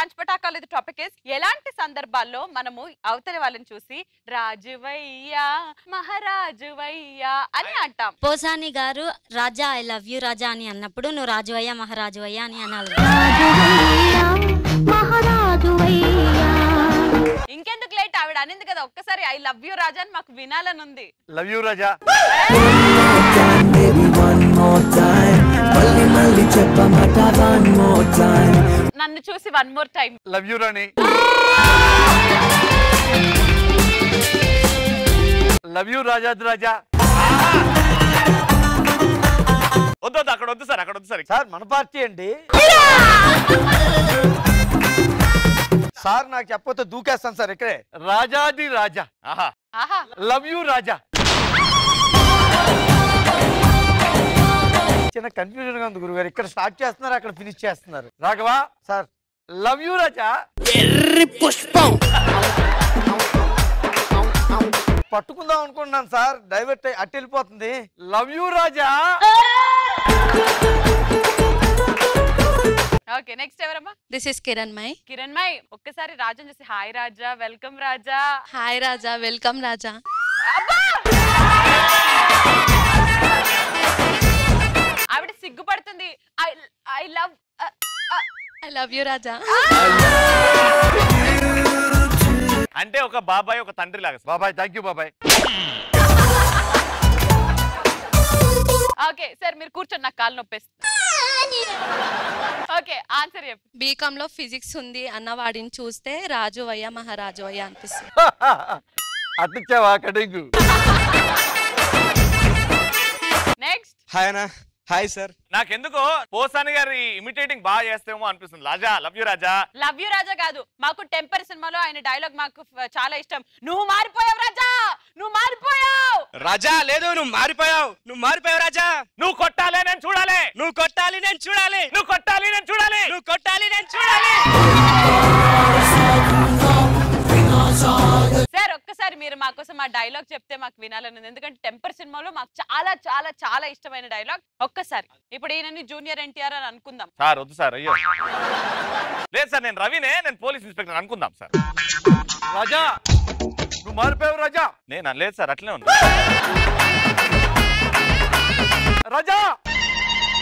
Lunch పటాకాలు ఇది topic is ఎలాంటి సందర్భాల్లో మనము అవతలి వాళ్ళని చూసి రాజువయ్యా మహారాజువయ్యా అని అంటాం. పోసాని గారు రాజా ఐ లవ్ యూ రాజా అని అన్నప్పుడు నువ్వు రాజువయ్యా మహారాజువయ్యా అని అనాలి. ఇంకెందుకు లేట్, ఆవిడ అనింది కదా ఒక్కసారి ఐ లవ్ యూ రాజా అని మాకు వినాలని ఉంది. లవ్ యూ రాజా. నన్ను చూసి one more time love you Rani. Love you రాజాది రాజా. వద్దు అక్కడ వద్దు సార్, అక్కడ వద్దు సార్. సార్ మన పార్టీ అండి సార్. నాకు చెప్పొద్దు దూకేస్తాను సార్ ఇక్కడే. రాజాది రాజా. లవ్ యూ రాజా. చిన్న కన్ఫ్యూజన్ గా ఉంది గురుగారు. ఇక్కడ స్టార్ట్ చేస్తున్నారు, అక్కడ ఫినిష్ చేస్తున్నారు. Raghava sir love you Raja. పుష్పం పట్టుకుందాం అనుకుంటున్నాను సార్, డైవర్ట్ అట్టి వెళ్ళిపోతుంది. Love you Raja. Okay next ఎవరమ్మా? This is Kiranmai. Kiranmai ఒక్కసారి రాజాని చూసి hi Raja, welcome Raja. Hi Raja, welcome Raja. ఆవిడ సిగ్గుపడుతుంది. ఐ లవ్ యూ రాజా అంటే ఒక బాబాయ్ ఒక తండ్రి లాగా. బాబాయ్ థ్యాంక్ యూ బాబాయ్. ఓకే సార్ మీరు కూర్చొని నాకు కాలు నొప్పేస్తుంది. ఓకే ఆన్సర్ చెప్పు. బీకామ్ లో ఫిజిక్స్ ఉంది అన్న వాడిని చూస్తే రాజువయ్య మహారాజువయ్య అనిపిస్తుంది. అట్టిచ్చావా కటింగ్. నెక్స్ట్. హాయ్ అన్న. Hi sir. నాకెందుకో పోసాని గారి ఇమిటేటింగ్ బాగా చేస్తేమో అనిపిస్తుంది. Raja love you Raja. Love you Raja కాదు, మాకు టెంపర్ సినిమాలో ఆయన డైలాగ్ మాకు చాలా ఇష్టం. నువ్వు మారిపోయావు రాజా, నువ్వు మారిపోయావు. రాజా లేదు, నువ్వు మారిపోయావు, నువ్వు మారిపోయావు రాజా. నువ్వు కొట్టాలి నేను చూడాలి, నువ్వు కొట్టాలి నేను చూడాలి, నువ్వు కొట్టాలి నేను చూడాలి, నువ్వు కొట్టాలి నేను చూడాలి. సార్ ఒక్కసారి మీరు మా కోసం ఆ డైలాగ్ చెప్తే మాకు వినాలని ఉంది. ఎందుకంటే టెంపర్ సినిమాలో మాకు చాలా చాలా చాలా ఇష్టమైన డైలాగ్. ఒక్కసారి ఇప్పుడు ఈయనని జూనియర్ ఎన్టీఆర్ అని అనుకుందాం. సార్ వద్దు సార్. అయ్యో లేదు సార్, నేను రవినే, నేను పోలీస్ ఇన్స్పెక్టర్ అనుకుందాం సార్. రాజా నువ్వు మారిపోయావు రాజా. నేను లేదు సార్, అట్లనే ఉంది. రాజా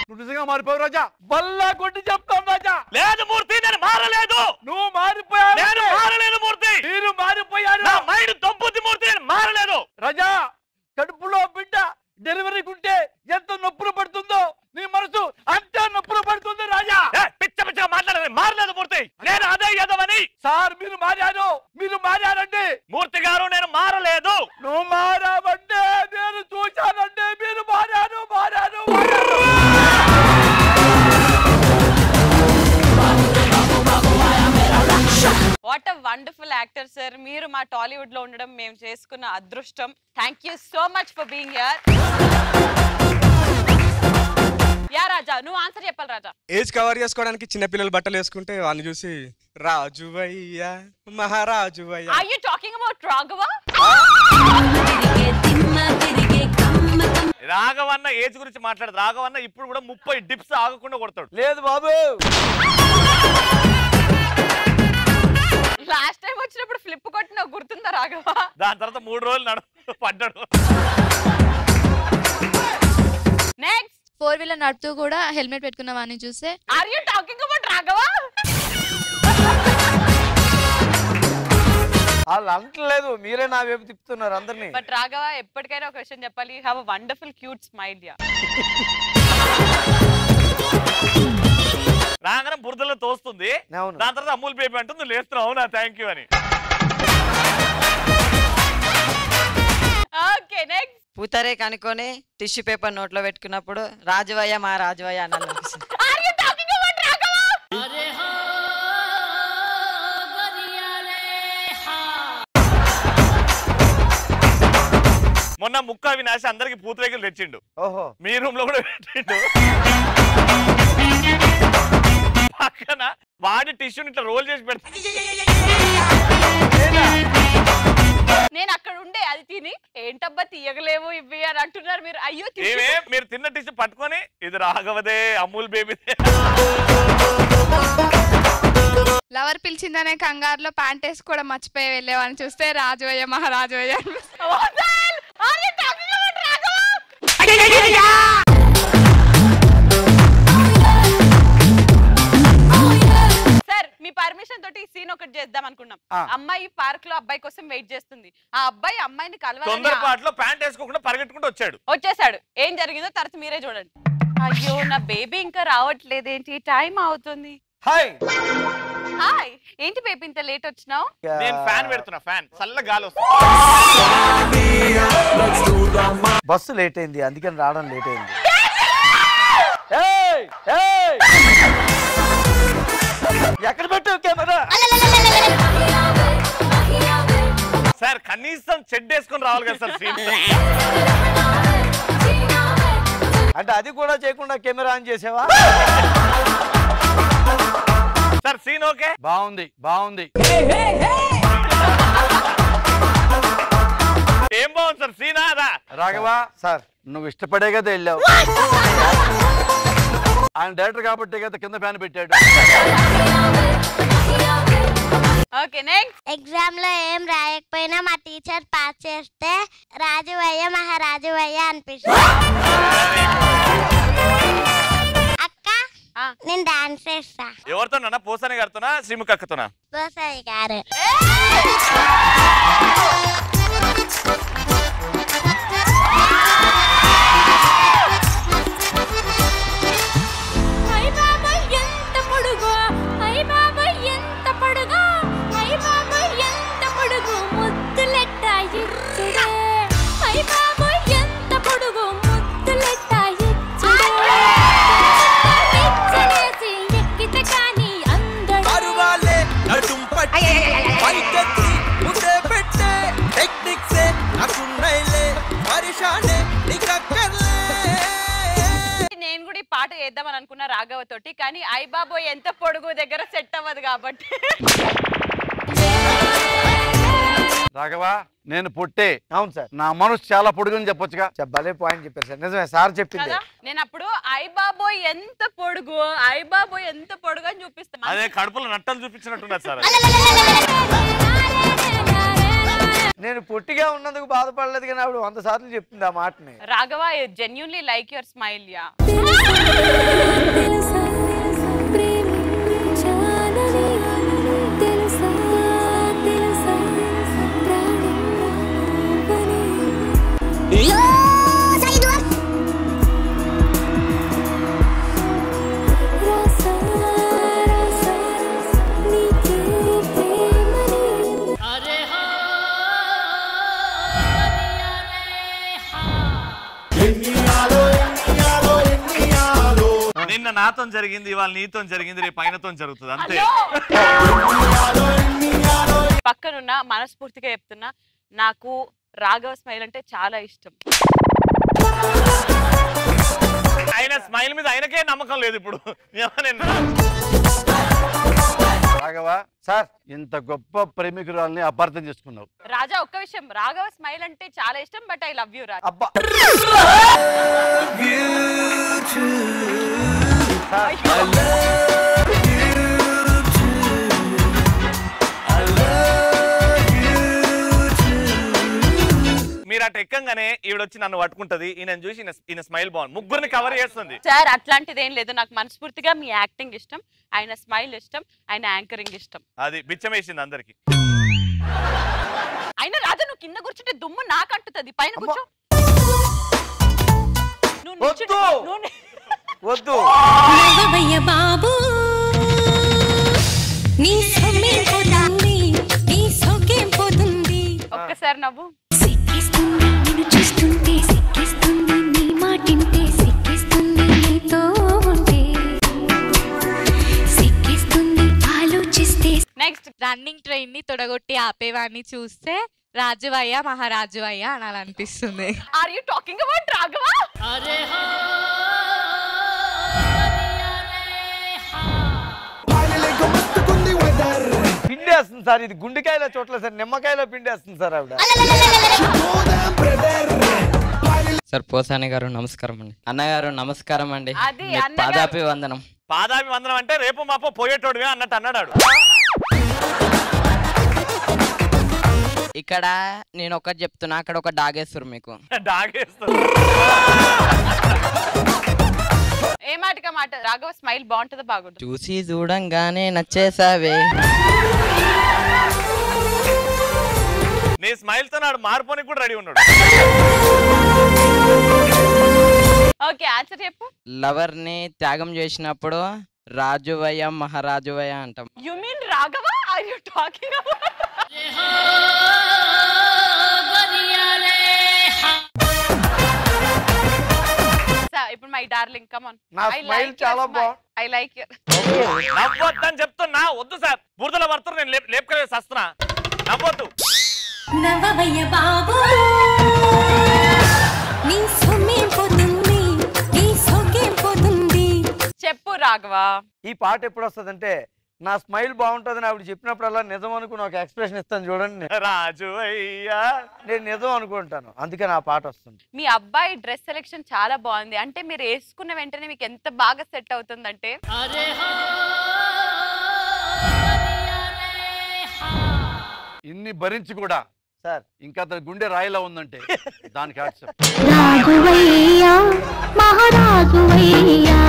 నువ్వు నిజంగా మారిపోయావు రాజా. బల్లా కొట్టి చెప్తాను రాజా. లేదు మూర్తి, నేను మారలేదు. నువ్వు మారిపోయావు. నేను మారలేదు మూర్తి. మీరు మారిపోయారు. నా మైండ్ దొబ్బుద్ది మూర్తి, నేను మారలేదు. రాజా కడుపులో బిడ్డ డెలివరీకి ఉంటే ఎంత నొప్పులు పడుతుందో నీ మనసు అంత నొప్పులు పడుతుంది రాజా. పిచ్చ పిచ్చగా మాట్లాడలేదు. మారలేదు మూర్తి, నేను అదే యదవని. సార్ మీరు మారారు, మీరు మారారండి. మూర్తి గారు నేను మారలేదు. నువ్వు మారావంటే నేను చూశానండి. మీరు మారారు మారారు మారారు. What a wonderful actor sir. మీరు మా టాలీవుడ్ లో ఉండడం మేము చేసుకున్న అదృష్టం. Thank you so much for being here. Yeah Raja నువ్వు ఆన్సర్ చెప్పాలి రాజా. ఏజ్ కవర్ చేసుకోవడానికి చిన్న పిల్లలు బట్టలు వేసుకుంటే వాళ్ళని చూసి రాజువయ్య మహారాజువయ్య. Are you talking about Raghava? రాఘవన్న ఏజ్ గురించి మాట్లాడదు. రాఘవన్న ఇప్పుడు కూడా 30 డిప్స్ ఆగకుండా కొడతాడు. లేదు బాబు. లాస్ట్ టైం వచ్చినప్పుడు ఫ్లిప్ కొట్టినా గుర్తుందా రాఘవ? దాని తర్వాత 3 రోజులు పడ్డాడు. నెక్స్ట్. 4 వీలర్ నడుపుతూ కూడా హెల్మెట్ పెట్టుకున్న వాడిని చూస్తే are you talking about Raghava? వాళ్ళు అంటలేదు, మీరే నా వైపు తిప్పుతున్నారు అందరినీ. బట్ రాఘవ ఎప్పటికైనా ఒక విషయం చెప్పాలి. You have a wonderful cute smile. Yeah రాగానే బురదలో తోస్తుంది. దాని తర్వాత అమూల్ బేబీ అంటుంది, నువ్వు లేస్తున్నావు. అవునా థ్యాంక్ యూ అని. Okay next. పూతరే కనుకొని టిష్యూ పేపర్ నోట్లో పెట్టుకున్నప్పుడు రాజువయ్య మా రాజువయ్య అన్న అనిపిస్తుంది. Are you talking about Raghava? మొన్న ముక్క వినాశ అందరికి పూతరేకులు తెచ్చిండు. ఓహో మీ రూమ్ లో కూడా పెట్టిండు. పక్కన వాడి టిష్యూని ఇట్లా రోల్ చేసి పెడతా. నేను అక్కడ ఉండే అది తిని ఏంటబ్బా తీయగలేవు ఇవి అని అంటున్నారు మీరు. అయ్యో మీరు తిన్న టిష్యూ పట్టుకొని ఇది రాఘవదే అమూల్ బేబీదే. లవర్ పిలిచిందనే కంగారులో ప్యాంట్ వేసుకోవడం మర్చిపోయి వెళ్ళేవాడిని చూస్తే రాజవయ్య మహారాజవయ్య సార్ మీ పర్మిషన్ తోటి ఈ సీన్ ఒకటి చేద్దాం అనుకున్నాం. అమ్మాయి పార్క్ లో అబ్బాయి కోసం వెయిట్ చేస్తుంది. ఆ అబ్బాయి అమ్మాయిని తొందరపాటులో ప్యాంట్ వేసుకోకుండా పరిగెట్టుకుంటూ వచ్చేసాడు. ఏం జరిగిందో తర్వాత మీరే చూడండి. అయ్యో నా బేబీ ఇంకా రావట్లేదు, ఏంటి టైం అవుతుంది. హాయ్ హాయ్, ఏంటి బేబీ ఇంత లేట్ వచ్చినావు? నేను ఫ్యాన్ పెడుతున్నా, ఫ్యాన్ చల్ల గాలి వస్తుంది. బస్సు లేట్ అయింది, అందుకని రావడం లేట్ అయింది. ఎక్కడ పెట్టావు కెమెరా? సార్ కనీసం చెడ్ వేసుకొని రావాలి కదా సార్ సీన్. అంటే అది కూడా చేయకుండా కెమెరా ఆన్ చేసావా? సార్ సీన్ ఓకే, బాగుంది బాగుంది. ఏం బాగుంది సార్ సీనా? అదా రాఘవా సార్, నువ్వు ఇష్టపడే కదా వెళ్ళావు. ఆయన డైరెక్టర్ కాబట్టి కదా కింద ఫ్యాన్ పెట్టాడు. Okay next. ఎగ్జామ్ లో ఏం రాయకపోయినా మా టీచర్ పాస్ చేస్తే రాజువయ్య మహారాజువయ్య అనిపిస్తుంది. అక్క నేను డాన్స్ చేస్తా. ఎవరితోనా? పోసాని గారితోనా శ్రీముఖ అక్కతోనా? పోసాయి గారు. నేను కూడా ఈ పాట వేద్దామని అనుకున్నా రాఘవ తోటి, కానీ అయ్ బాబోయ్ ఎంత పొడుగు దగ్గర సెట్ అవ్వదు కాబట్టి. రాఘవా నేను పొట్టే. అవును సార్, నా మనసు చాలా పొడుగుని చెప్పొచ్చుగా. భలే పాయింట్ చెప్పారు సార్, నిజమే సార్ చెప్పింది. నేను అప్పుడు అయ్ బాబోయ్ ఎంత పొడుగు, అయ్ బాబోయ్ ఎంత పొడుగు అని చూపిస్తాను. అదే కడుపులో నట్టలు చూపించినట్టున్నారు సార్. నేను పొట్టిగా ఉన్నందుకు బాధపడలేదు, కానీ ఆవిడ 100 సార్లు చెప్తుంది ఆ మాటని. Raghava genuinely like your smile yeah. నిన్న నాతో జరిగింది, ఇవాళ నీతో జరిగింది, రేపు ఆయనతో జరుగుతుంది అంతే. పక్కనున్న మనస్ఫూర్తిగా చెప్తున్నా, నాకు రాఘవ స్మైల్ అంటే చాలా ఇష్టం. ఆయన స్మైల్ మీద ఆయనకే నమ్మకం లేదు ఇప్పుడు. రాఘవ సార్, ఇంత గొప్ప ప్రేమికురాల్ని అపార్థం చేసుకున్నావు. రాజా ఒక్క విషయం, రాఘవ స్మైల్ అంటే చాలా ఇష్టం, బట్ ఐ లవ్ యూ రాజా. అబ్బా మీరు అటు ఎక్కంగానే ఈవిడొచ్చి నన్ను పట్టుకుంటది, ఈయన చూసి ఈయన స్మైల్ బాగుంది, ముగ్గురిని కవర్ చేస్తుంది. సార్ అట్లాంటిది ఏం లేదు, నాకు మనస్ఫూర్తిగా మీ యాక్టింగ్ ఇష్టం, ఆయన స్మైల్ ఇష్టం, ఆయన యాంకరింగ్ ఇష్టం. అది బిచ్చం వేసింది అందరికి. అయినా రాజా నువ్వు కింద కూర్చుంటే దుమ్ము నాకు అంటుతుంది, పైన కూర్చో. వద్దు బాబు ఒక్కసారి నవ్వు. నెక్స్ట్ రన్నింగ్ ట్రైన్ ని తొడగొట్టి ఆపేవాడిని చూస్తే రాజువయ్య మహారాజువయ్య అనాలనిపిస్తుంది. Are you talking about Raghava? పిండేస్తుంది సార్, ఇది గుండెకాయలో చోట్ల సార్, నిమ్మకాయలో పిండేస్తుంది సార్ ఆవిడ. సార్ పోసాని గారు నమస్కారం అండి. అన్నగారు నమస్కారం అండి. పాదాభి వందనం. పాదాభి వందనం అంటే రేపు మాపో పోయేటోడుగా అన్నట్టు అన్నాడు. ఇక్కడ నేను ఒకటి చెప్తున్నా, అక్కడ ఒక డాగేస్తారు మీకు. డాగేస్తారు. ఏ మాటగా మాట రాఘవ స్మైల్ బాగుంటుందా బాగుంటుంది? చూసి చూడంగానే నచ్చేసావే. నీ స్మైల్ తో నాడు మారిపోనికి కూడా రెడీ ఉన్నాడు. ఓకే ఆన్సర్ చెప్పు. లవర్ ని త్యాగం చేసినప్పుడు రాజువయ్య మహారాజువయ్య అంటాం. You mean Raghava? Are you talking about? ఇప్పుడు మై డార్లింగ్ కమ్ ఆన్. నా స్మైల్ చాలా బాగుంది. I like you. నవ్వొద్దని చెప్తున్నా. వద్దు సార్, బురదల పడుతున్నా, నేను లేపుకలేదు సస్తున్నా. నవ్వొద్దు. నవ్వవయ్య బాబు నీ సొమ్మేం పోతుంది, నీ సొగ్గేం పోతుంది. చెప్పు రాఘవ. ఈ పాట ఎప్పుడు వస్తుందంటే నా స్మైల్ బాగుంటుందని ఆవిడ చెప్పినప్పుడల్లా నిజం అనుకుని ఒక ఎక్స్ప్రెషన్ ఇస్తాను చూడండి. రాజు అయ్యా నేను నిజం అనుకుంటాను, అందుకని ఆ పాట వస్తుంది. మీ అబ్బాయి డ్రెస్ సెలెక్షన్ చాలా బాగుంది. అంటే మీరు వేసుకున్న వెంటనే మీకు ఎంత బాగా సెట్ అవుతుందంటే. ఇన్ని భరించి కూడా సార్ ఇంకా అతని గుండె రాయిలా ఉందంటే దానికి రాజువయ్యా మహారాజువయ్యా